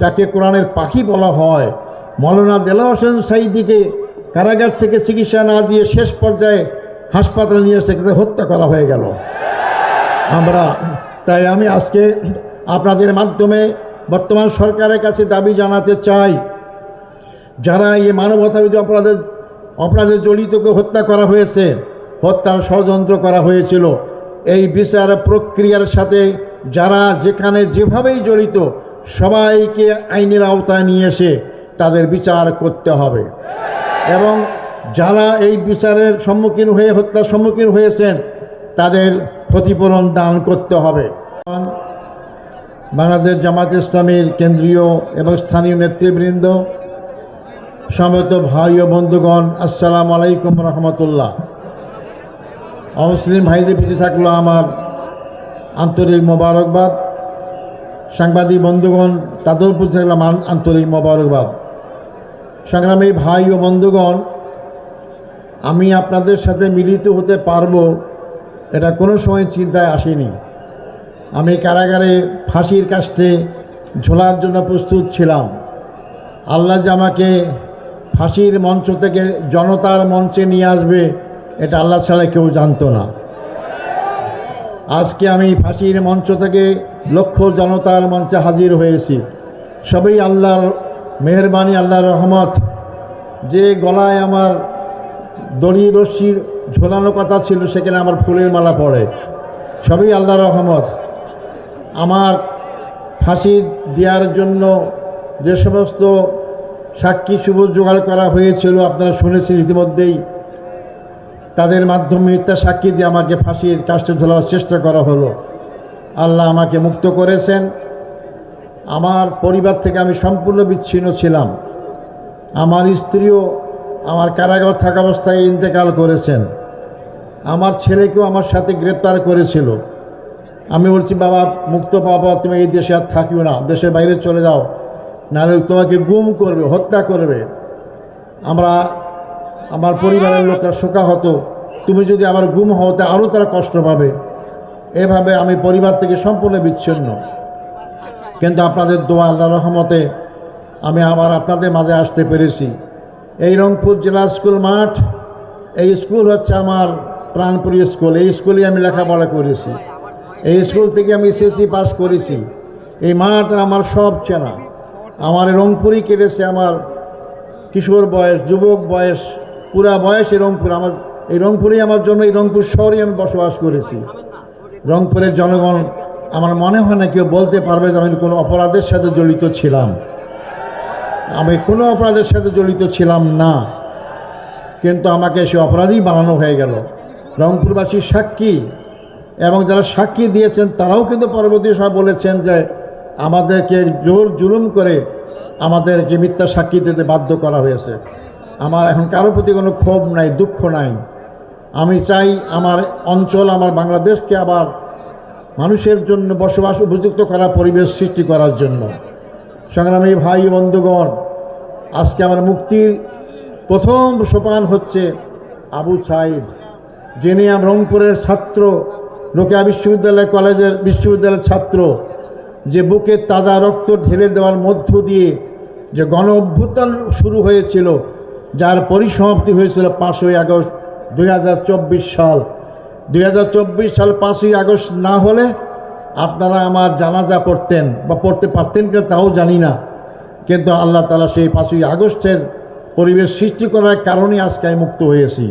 যাকে কোরআনের পাখি বলা হয়, মৌলানা দেলাওয়ার হোসেন সাঈদীকে কারাগার থেকে চিকিৎসা না দিয়ে শেষ পর্যায়ে হাসপাতালে নিয়ে এসে হত্যা করা হয়ে গেল। তাই আমি আজকে আপনাদের মাধ্যমে বর্তমান সরকারের কাছে দাবি জানাতে চাই, যারা এই মানবতাবিরোধী অপরাধে জড়িতকে হত্যা করা হয়েছে, হত্যার ষড়যন্ত্র করা হয়েছিল, এই বিচার প্রক্রিয়ার সাথে যারা যেখানে যেভাবেই জড়িত সবাইকে আইনের আওতায় নিয়ে এসে তাদের বিচার করতে হবে এবং যারা এই বিচারের সম্মুখীন হয়ে হত্যার সম্মুখীন হয়েছেন তাদের ক্ষতিপূরণ দান করতে হবে। বাংলাদেশ জামাত ইসলামীর কেন্দ্রীয় এবং স্থানীয় নেতৃবৃন্দ, সমবেত ভাই ও বন্ধুগণ, আসসালামু আলাইকুম রহমতুল্লাহ। অমুসলিম ভাইদের প্রতি থাকলো আমার আন্তরিক মোবারকবাদ। সাংবাদিক বন্ধুগণ, তাদের প্রতি থাকলো আন্তরিক মোবারকবাদ। সংগ্রামী ভাই ও বন্ধুগণ, আমি আপনাদের সাথে মিলিত হতে পারবো এটা কোনো সময় চিন্তায় আসেনি। আমি কারাগারে ফাঁসির কাস্টে ঝোলার জন্য প্রস্তুত ছিলাম। আল্লাহ যে আমাকে ফাঁসির মঞ্চ থেকে জনতার মঞ্চে নিয়ে আসবে এটা আল্লাহ ছাড়া কেউ জানতো না। আজকে আমি ফাঁসির মঞ্চ থেকে লক্ষ জনতার মঞ্চে হাজির হয়েছি। সবই আল্লাহর মেহেরবানি, আল্লাহর রহমত। যে গলায় আমার দড়ি রশ্মি ঝোলানো কথা ছিল সেখানে আমার ফুলের মালা পড়ে, সবই আল্লাহর রহমত। আমার ফাঁসি দেওয়ার জন্য যে সমস্ত সাক্ষী সুবুত জোগাড় করা হয়েছিল আপনারা শুনেছেন ইতিমধ্যেই, তাদের মাধ্যমে মিথ্যা সাক্ষী দিয়ে আমাকে ফাঁসির কাস্টে ঝোলাবার চেষ্টা করা হলো। আল্লাহ আমাকে মুক্ত করেছেন। আমার পরিবার থেকে আমি সম্পূর্ণ বিচ্ছিন্ন ছিলাম। আমার স্ত্রীও আমার কারাগার থাকা অবস্থায় ইন্তেকাল করেছেন। আমার ছেলেকেও আমার সাথে গ্রেপ্তার করেছিল। আমি বলছি, বাবা মুক্ত পাবা, তুমি এই দেশে আর থাকিও না, দেশের বাইরে চলে যাও, নাহলে তোমাকে গুম করবে, হত্যা করবে। আমার পরিবারের লোকরা শোকাহত, তুমি যদি আবার গুম হও তা আরও তারা কষ্ট পাবে। এভাবে আমি পরিবার থেকে সম্পূর্ণ বিচ্ছিন্ন। কিন্তু আপনাদের দোয়া, আল্লাহর রহমতে আমি আবার আপনাদের মাঝে আসতে পেরেছি। এই রংপুর জেলা স্কুল মাঠ, এই স্কুল হচ্ছে আমার প্রাণপ্রিয় স্কুল। এই স্কুলে আমি লেখাপড়া করেছি, এই স্কুল থেকে আমি এসএসসি পাস করেছি। এই মাঠ আমার সব চেনা। আমার রংপুরই কেটেছে আমার কিশোর বয়স, যুবক বয়স, পুরা বয়স এই রংপুর। এই রংপুরেই আমার জন্য, এই রংপুর শহরেই আমি বসবাস করেছি। রংপুরের জনগণ আমার মনে হয় না কেউ বলতে পারবে যে আমি কোনো অপরাধের সাথে জড়িত ছিলাম। আমি কোনো অপরাধের সাথে জড়িত ছিলাম না, কিন্তু আমাকে সে অপরাধী বানানো হয়ে গেল। রংপুরবাসীর সাক্ষী এবং যারা সাক্ষী দিয়েছেন তারাও কিন্তু পরবর্তী সময় বলেছেন যে আমাদেরকে জোর জুলুম করে আমাদেরকে মিথ্যা সাক্ষী দিতে বাধ্য করা হয়েছে। আমার এখন কারোর প্রতি কোনো ক্ষোভ নাই, দুঃখ নাই। আমি চাই আমার অঞ্চল, আমার বাংলাদেশকে আবার মানুষের জন্য বসবাস উপযুক্ত করা, পরিবেশ সৃষ্টি করার জন্য। সংগ্রামী ভাই বন্ধুগণ, আজকে আমার মুক্তির প্রথম সোপান হচ্ছে আবু সাঈদ, যিনি রংপুরের ছাত্র, রোকেয়া বিশ্ববিদ্যালয়ের ছাত্র, যে বুকে তাজা রক্ত ঢেলে দেওয়ার মধ্য দিয়ে যে গণ অভ্যুত্থান শুরু হয়েছিল, যার পরিসমাপ্তি হয়েছিল 5ই আগস্ট 2024 সাল। 2024 সাল 5ই আগস্ট না হলে আপনারা আমার জানাজা পড়তেন বা পড়তে পারতেন কিনা তাও জানি না, কিন্তু আল্লাহ তাআলা সেই 5ই আগস্টের পরিবেশ সৃষ্টি করার কারণে আজকে আমি মুক্ত হয়েছি।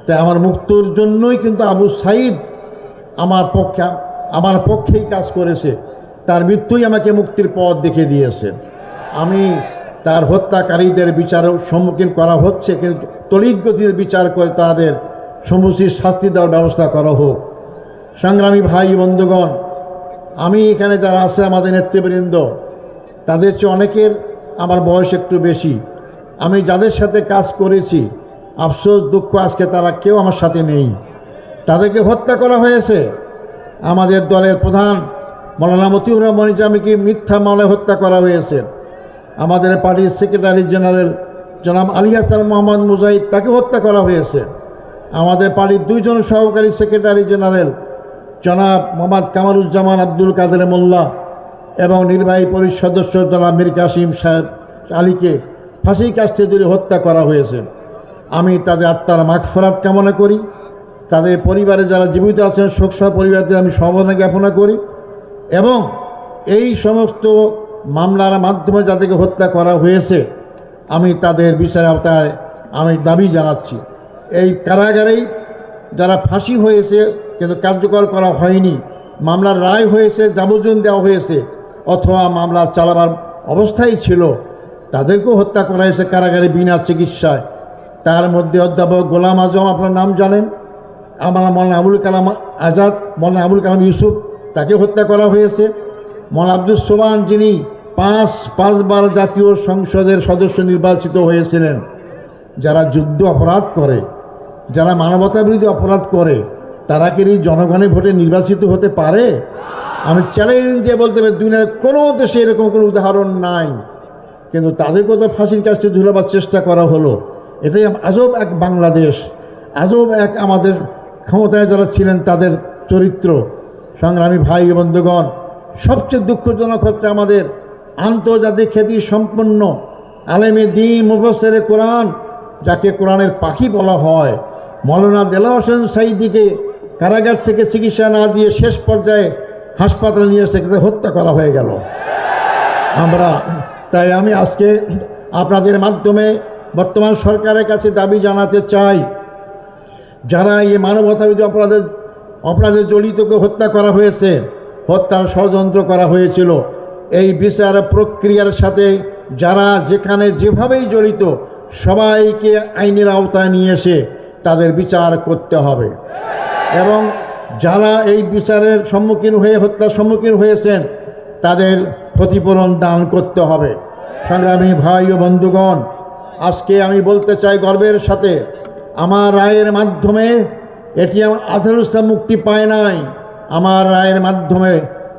তাই আমার মুক্তির জন্যই কিন্তু আবু সাঈদ আমার পক্ষেই কাজ করেছে। তার মৃত্যুই আমাকে মুক্তির পথ দেখিয়ে দিয়েছে। আমি তার হত্যাকারীদের বিচারের সম্মুখীন করা হচ্ছে, কিন্তু তড়িৎ গতিতে বিচার করে তাদের সমুচিত শাস্তি দেওয়ার ব্যবস্থা করা হোক। সংগ্রামী ভাই বন্ধুগণ, আমি এখানে যারা আছে আমাদের নেতৃবৃন্দ, তাদের চেয়ে অনেকের আমার বয়স একটু বেশি। আমি যাদের সাথে কাজ করেছি, আফসোস দুঃখ আজকে তারা কেউ আমার সাথে নেই। তাদেরকে হত্যা করা হয়েছে। আমাদের দলের প্রধান মৌলানা মতিউর রহমান নিজামীকে মিথ্যা মামলায় হত্যা করা হয়েছে। আমাদের পার্টির সেক্রেটারি জেনারেল জনাব আলী হাসান মোহাম্মদ মুজাহিদ, তাকে হত্যা করা হয়েছে। আমাদের পার্টির 2 জন সহকারী সেক্রেটারি জেনারেল জনাব মোহাম্মদ কামারুজ্জামান আব্দুল কাদের মোল্লা, এবং নির্বাহী পরিষদ সদস্য জনাব মীর কাসিম সাহেব আলীকে ফাঁসির কাস্টে জড়িয়ে হত্যা করা হয়েছে। আমি তাদের আত্মার মাগফিরাত কামনা করি। তাদের পরিবারে যারা জীবিত আছেন শোকসহ পরিবারদের আমি সমবেদনা জ্ঞাপন করি এবং এই সমস্ত মামলার মাধ্যমে যাদেরকে হত্যা করা হয়েছে আমি তাদের বিচারের আওতায় আমি দাবি জানাচ্ছি। এই কারাগারেই যারা ফাঁসি হয়েছে কিন্তু কার্যকর করা হয়নি, মামলার রায় হয়েছে, যাবজ্জীবন দেওয়া হয়েছে অথবা মামলা চালাবার অবস্থায় ছিল, তাদেরকেও হত্যা করা হয়েছে কারাগারে বিনা চিকিৎসায়। তার মধ্যে অধ্যাপক গোলাম আজম, আপনার নাম জানেন, আমার মৌলানা আবুল কালাম আজাদ, মৌলানা আবুল কালাম ইউসুফ, তাকে হত্যা করা হয়েছে। মৌলানা আব্দুস সোবহান যিনি পাঁচবার জাতীয় সংসদের সদস্য নির্বাচিত হয়েছিলেন। যারা যুদ্ধ অপরাধ করে, যারা মানবতা বিরোধী অপরাধ করে, তারা কি এই জনগণের ভোটে নির্বাচিত হতে পারে? আমি চ্যালেঞ্জ দিয়ে বলতে পারি দুনিয়ার কোনো দেশে এরকম কোনো উদাহরণ নাই। কিন্তু তাদেরকেও তো ফাঁসির কাছে ঝুলাবার চেষ্টা করা হলো। এটাই আজব এক বাংলাদেশ, আজব এক আমাদের ক্ষমতায় যারা ছিলেন তাদের চরিত্র। সংগ্রামী ভাই বন্ধুগণ, সবচেয়ে দুঃখজনক হচ্ছে আমাদের আন্তর্জাতিক খ্যাতি সম্পন্ন আলেমে দ্বীন মুফাসসিরে কোরআন, যাকে কোরআনের পাখি বলা হয়, মৌলানা দেলাওয়ার হোসেন সাঈদীকে কারাগার থেকে চিকিৎসা না দিয়ে শেষ পর্যায়ে হাসপাতালে নিয়ে এসে হত্যা করা হয়ে গেল। তাই আমি আজকে আপনাদের মাধ্যমে বর্তমান সরকারের কাছে দাবি জানাতে চাই, যারা এই মানবতাবিরোধী অপরাধে জড়িতকে হত্যা করা হয়েছে, হত্যার ষড়যন্ত্র করা হয়েছিল, এই বিচার প্রক্রিয়ার সাথে যারা যেখানে যেভাবেই জড়িত সবাইকে আইনের আওতায় নিয়ে এসে তাদের বিচার করতে হবে এবং যারা এই বিচারের সম্মুখীন হয়ে হত্যার সম্মুখীন হয়েছেন তাদের ক্ষতিপূরণ দান করতে হবে। সংগ্রামী ভাই ও বন্ধুগণ, আজকে আমি বলতে চাই গর্বের সাথে, আমার রায়ের মাধ্যমে এটি আজহারুল ইসলাম মুক্তি পায় নাই, আমার রায়ের মাধ্যমে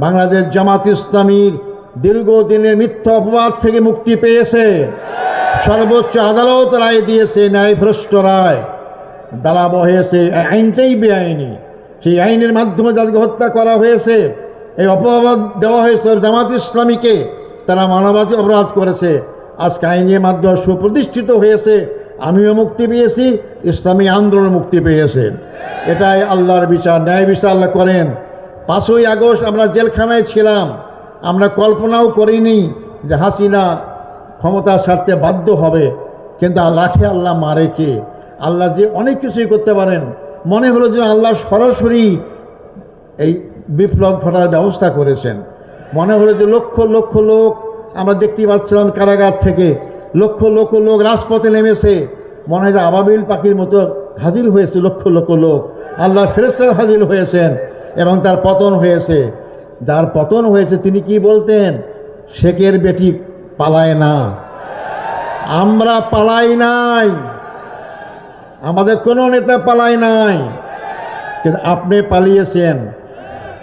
বাংলাদেশ জামাত ইসলামীর দীর্ঘদিনের মিথ্যা অপবাদ থেকে মুক্তি পেয়েছে। সর্বোচ্চ আদালত রায় দিয়েছে, ন্যায়ভ্রষ্ট রায় দাঁড়াবো হয়েছে, আইনটাই বেআইনি। সেই আইনের মাধ্যমে যাদেরকে হত্যা করা হয়েছে, এই অপবাদ দেওয়া হয়েছে জামাত ইসলামীকে, তারা মানবাধিকার অপরাধ করেছে। আজকে আইনের মাধ্যমে সুপ্রতিষ্ঠিত হয়েছে, আমিও মুক্তি পেয়েছি, ইসলামী আন্দোলন মুক্তি পেয়েছে। এটাই আল্লাহর বিচার, ন্যায় বিচার আল্লাহ করেন। 5ই আগস্ট আমরা জেলখানায় ছিলাম, আমরা কল্পনাও করিনি যে হাসিনা ক্ষমতা ছাড়তে বাধ্য হবে, কিন্তু রাখে আল্লাহ, মারে কে? আল্লাহ যে অনেক কিছুই করতে পারেন। মনে হলো যে আল্লাহ সরাসরি এই বিপ্লব ঘটার ব্যবস্থা করেছেন। মনে হলো যে লক্ষ লক্ষ লোক আমরা দেখতে পাচ্ছিলাম কারাগার থেকে, লক্ষ লক্ষ লোক রাজপথে নেমেছে, মনে হয় যে আবাবিল পাখির মতো হাজির হয়েছে লক্ষ লক্ষ লোক। আল্লাহ ফেরেশতারা হাজির হয়েছেন এবং তার পতন হয়েছে। যার পতন হয়েছে তিনি কি বলতেন? শেখের বেটি পালায় না, আমরা পালাই নাই, আমাদের কোনো নেতা পালায় নাই, কিন্তু আপনি পালিয়েছেন।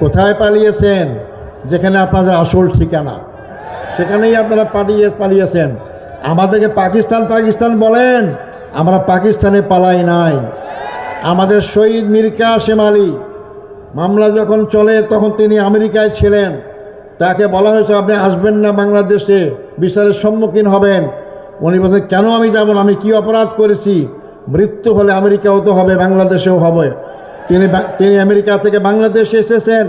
কোথায় পালিয়েছেন? যেখানে আপনাদের আসল ঠিকানা, সেখানেই আপনারা পালিয়েছেন। আমাদেরকে পাকিস্তান বলেন, আমরা পাকিস্তানে পালাই নাই। আমাদের শহীদ মীর কাসেম আলী মামলা যখন চলে তখন তিনি আমেরিকায় ছিলেন, তাকে বলা হয়েছে আপনি আসবেন না বাংলাদেশে, বিচারের সম্মুখীন হবেন। উনি বলছেন কেন আমি যাব না, আমি কি অপরাধ করেছি? মৃত্যু হলে আমেরিকাও তো হবে, বাংলাদেশেও হবে। তিনি আমেরিকা থেকে বাংলাদেশে এসেছেন,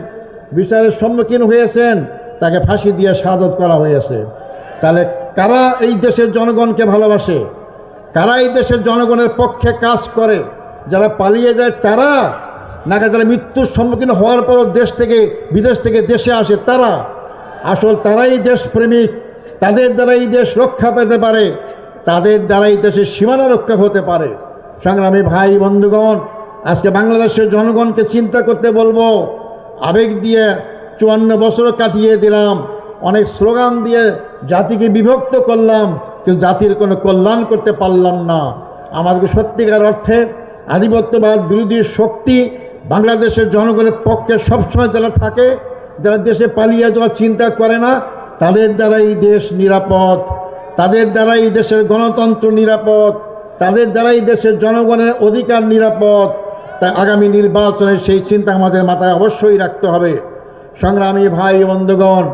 বিচারের সম্মুখীন হয়েছেন, তাকে ফাঁসি দিয়ে শাহাদত করা হয়েছে। তাহলে কারা এই দেশের জনগণকে ভালোবাসে? কারা এই দেশের জনগণের পক্ষে কাজ করে? যারা পালিয়ে যায় তারা, নাকি যারা মৃত্যুর সম্মুখীন হওয়ার পরও বিদেশ থেকে দেশে আসে তারা? আসল তারাই দেশপ্রেমিক, তাদের দ্বারা এই দেশ রক্ষা পেতে পারে, তাদের দ্বারা এই দেশের সীমানা রক্ষা হতে পারে। সংগ্রামী ভাই বন্ধুগণ, আজকে বাংলাদেশের জনগণকে চিন্তা করতে বলবো। আবেগ দিয়ে 54 বছর কাটিয়ে দিলাম, অনেক স্লোগান দিয়ে জাতিকে বিভক্ত করলাম, কিন্তু জাতির কোনো কল্যাণ করতে পারলাম না। আমাদেরকে সত্যিকার অর্থে আধিপত্যবাদ বিরোধী শক্তি বাংলাদেশের জনগণের পক্ষে সবসময় যারা থাকে, যারা দেশে পালিয়ে যাওয়ার চিন্তা করে না, তাদের দ্বারা এই দেশ নিরাপদ, তাদের দ্বারা এই দেশের গণতন্ত্র নিরাপদ, তাদের দ্বারা এই দেশের জনগণের অধিকার নিরাপদ। তাই আগামী নির্বাচনে সেই চিন্তা আমাদের মাথায় অবশ্যই রাখতে হবে। সংগ্রামী ভাই বন্ধুগণ,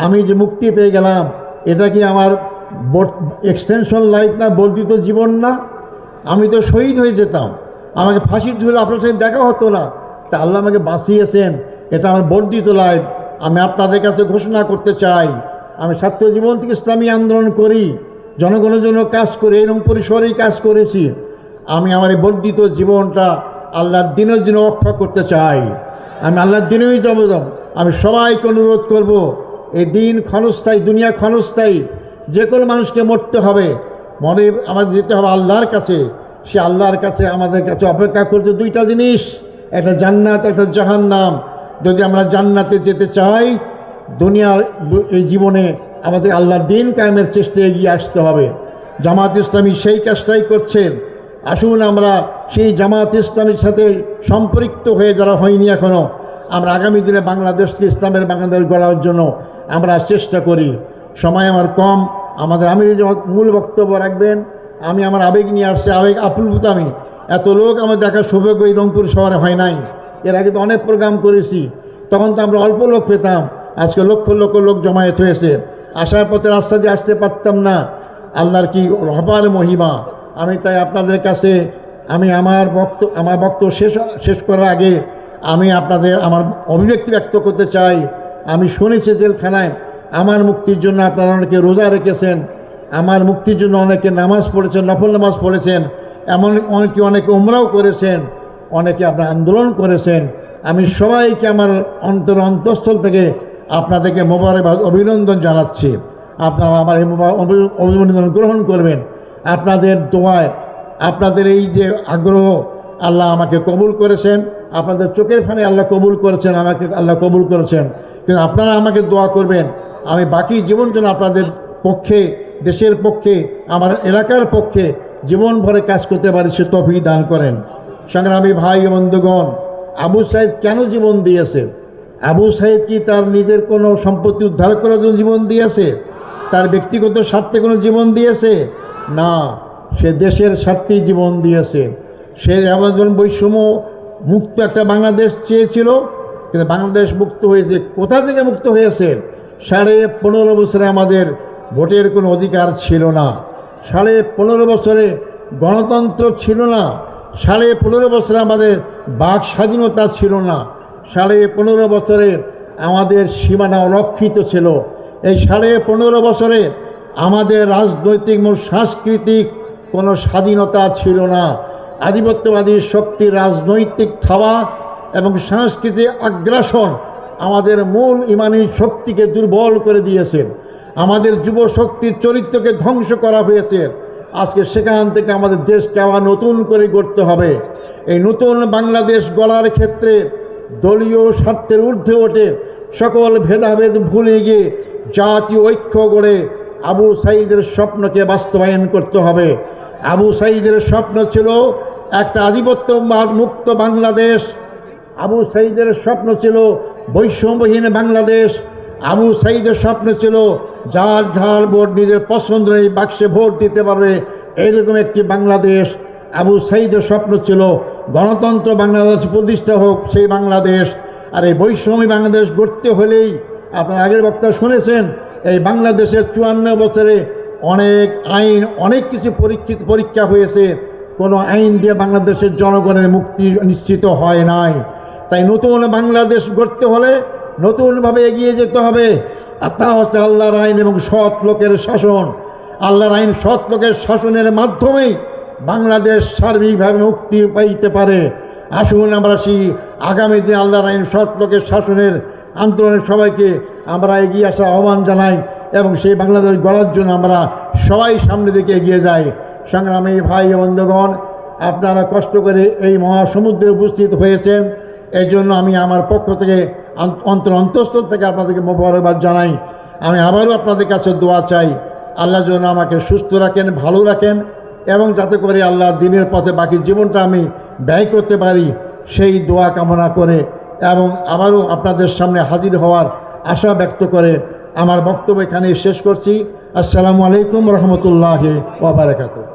আমি যে মুক্তি পেয়ে গেলাম, এটা কি আমার এক্সটেনশন লাইফ না, বর্ধিত জীবন না? আমি তো শহীদ হয়ে যেতাম, আমাকে ফাঁসির ঝুলে আপনার সাথে দেখা হতো না। তা আল্লাহ আমাকে বাঁচিয়েছেন, এটা আমার বর্ধিত লাইফ। আমি আপনাদের কাছে ঘোষণা করতে চাই, আমি ছাত্র জীবন থেকে ইসলামী আন্দোলন করি, জনগণের জন্য কাজ করি, এরকম পরিসরেই কাজ করেছি। আমি আমার এই বর্ধিত জীবনটা আল্লাহর দিনের জন্য রক্ষা করতে চাই। আমি আল্লাহর দিনেই যাব। আমি সবাইকে অনুরোধ করব, এই দিন ক্ষণস্থায়ী, দুনিয়া ক্ষণস্থায়ী, যে কোনো মানুষকে মরতে হবে, মনে আমাদের যেতে হবে আল্লাহর কাছে। সে আল্লাহর কাছে আমাদের কাছে অপেক্ষা করছে দুইটা জিনিস, একটা জান্নাত, একটা জাহান্নাম। যদি আমরা জান্নাতে যেতে চাই, দুনিয়ার এই জীবনে আমাদের আল্লাহর দিন কায়েমের চেষ্টায় এগিয়ে আসতে হবে। জামাত ইসলামী সেই কাজটাই করছে। আসুন আমরা সেই জামাত ইসলামীর সাথে সম্পৃক্ত হয়ে, যারা হয়নি এখনও, আমরা আগামী দিনে বাংলাদেশকে ইসলামের বাংলাদেশ গড়ার জন্য আমরা চেষ্টা করি। সময় আমার কম, আমাদের আমির জামাত মূল বক্তব্য রাখবেন। আমি আমার আবেগ নিয়ে আসছি, আবেগ আপ্লুত। আমি এত লোক আমার দেখার সৌভাগ্য এই রংপুর শহরে হয় নাই। এর আগে তো অনেক প্রোগ্রাম করেছি, তখন তো আমরা অল্প লোক পেতাম, আজকে লক্ষ লক্ষ লোক জমায়েত হয়েছে। আসার পথে রাস্তা দিয়ে আসতে পারতাম না, আল্লাহর কি অপার মহিমা। আমি তাই আপনাদের কাছে আমি আমার বক্তব্য শেষ করার আগে আমি আপনাদের আমার অভিব্যক্তি ব্যক্ত করতে চাই। আমি শুনেছি জেলখানায় আমার মুক্তির জন্য আপনারা অনেকে রোজা রেখেছেন, আমার মুক্তির জন্য অনেকে নামাজ পড়েছেন, নফল নামাজ পড়েছেন, এমন অনেকে উমরাও করেছেন, অনেকে আপনার আন্দোলন করেছেন। আমি সবাইকে আমার অন্তঃস্থল থেকে আপনাদেরকে মোবারকবাদ, অভিনন্দন জানাচ্ছি। আপনারা আমার এই অভিনন্দন গ্রহণ করবেন। আপনাদের দোয়ায়, আপনাদের এই যে আগ্রহ, আল্লাহ আমাকে কবুল করেছেন। আপনাদের চোখের ফানে আল্লাহ কবুল করেছেন, আমাকে আল্লাহ কবুল করেছেন। কিন্তু আপনারা আমাকে দোয়া করবেন, আমি বাকি জীবন যেন আপনাদের পক্ষে, দেশের পক্ষে, আমার এলাকার পক্ষে জীবন ভরে কাজ করতে পারি, সে তৌফিক দান করেন। সংগ্রামী ভাই বন্ধুগণ, আবু সাইদ কেন জীবন দিয়েছে? আবু সাইদ কি তার নিজের কোনো সম্পত্তি উদ্ধার করার জন্য জীবন দিয়েছে? তার ব্যক্তিগত স্বার্থে কোনো জীবন দিয়েছে? না, সে দেশের স্বার্থেই জীবন দিয়েছে। সে একজন বৈষম্য মুক্ত একটা বাংলাদেশ চেয়েছিল, কিন্তু বাংলাদেশ মুক্ত হয়েছে। কোথা থেকে মুক্ত হয়েছে? 15.5 বছরে আমাদের ভোটের কোনো অধিকার ছিল না, 15.5 বছরে গণতন্ত্র ছিল না, 15.5 বছরে আমাদের বাক স্বাধীনতা ছিল না, 15.5 বছরে আমাদের সীমানা অরক্ষিত ছিল। এই 15.5 বছরে আমাদের রাজনৈতিক ও সাংস্কৃতিক কোনো স্বাধীনতা ছিল না। আধিপত্যবাদী শক্তির রাজনৈতিক থাবা এবং সাংস্কৃতিক আগ্রাসন আমাদের মূল ইমানি শক্তিকে দুর্বল করে দিয়েছে, আমাদের যুব শক্তির চরিত্রকে ধ্বংস করা হয়েছে। আজকে সেখান থেকে আমাদের দেশকে আবার নতুন করে গড়তে হবে। এই নতুন বাংলাদেশ গড়ার ক্ষেত্রে দলীয় স্বার্থের ঊর্ধ্বে ওঠে সকল ভেদাভেদ ভুলে গিয়ে জাতীয় ঐক্য গড়ে আবু সাঈদের স্বপ্নকে বাস্তবায়ন করতে হবে। আবু সাঈদের স্বপ্ন ছিল একটা আধিপত্যবাদ মুক্ত বাংলাদেশ, আবু সাঈদের স্বপ্ন ছিল বৈষম্যহীন বাংলাদেশ, আবু সাঈদের স্বপ্ন ছিল যার ভোট নিজের পছন্দের এই বাক্সে ভোট দিতে পারবে এইরকম একটি বাংলাদেশ। আবু সাঈদের স্বপ্ন ছিল গণতন্ত্র বাংলাদেশ প্রতিষ্ঠা হোক, সেই বাংলাদেশ। আর এই বৈষম্য বাংলাদেশ গড়তে হলেই, আপনার আগের বক্তা শুনেছেন, এই বাংলাদেশের 54 বছরে অনেক আইন, অনেক কিছু পরীক্ষা হয়েছে, কোনো আইন দিয়ে বাংলাদেশের জনগণের মুক্তি নিশ্চিত হয় নাই। তাই নতুন বাংলাদেশ গড়তে হলে নতুনভাবে এগিয়ে যেতে হবে। আর তা হচ্ছে আল্লাহর আইন এবং সৎ লোকের শাসন। আল্লাহর আইন, সৎ লোকের শাসনের মাধ্যমেই বাংলাদেশ সার্বিকভাবে মুক্তি পাইতে পারে। আসুন আমরা সেই আগামী দিন আল্লাহর আইন, সৎ লোকের শাসনের আন্দোলনের সবাইকে আমরা এগিয়ে আসার আহ্বান জানাই এবং সেই বাংলাদেশ গড়ার জন্য আমরা সবাই সামনে দিকে এগিয়ে যাই। সংগ্রামী ভাই বন্ধুগণ, আপনারা কষ্ট করে এই মহাসমুদ্রে উপস্থিত হয়েছেন, এই জন্য আমি আমার পক্ষ থেকে অন্তঃস্থল থেকে আপনাদেরকে মোবারকবাদ জানাই। আমি আবারও আপনাদের কাছে দোয়া চাই, আল্লাহ যেন আমাকে সুস্থ রাখেন, ভালো রাখেন, এবং যাতে করে আল্লাহ দিনের পথে বাকি জীবনটা আমি ব্যয় করতে পারি, সেই দোয়া কামনা করে এবং আবারও আপনাদের সামনে হাজির হওয়ার আশা ব্যক্ত করে আমার বক্তব্য এখানে শেষ করছি। আসসালামু আলাইকুম রহমতুল্লাহি ওয়া বারাকাতুহু।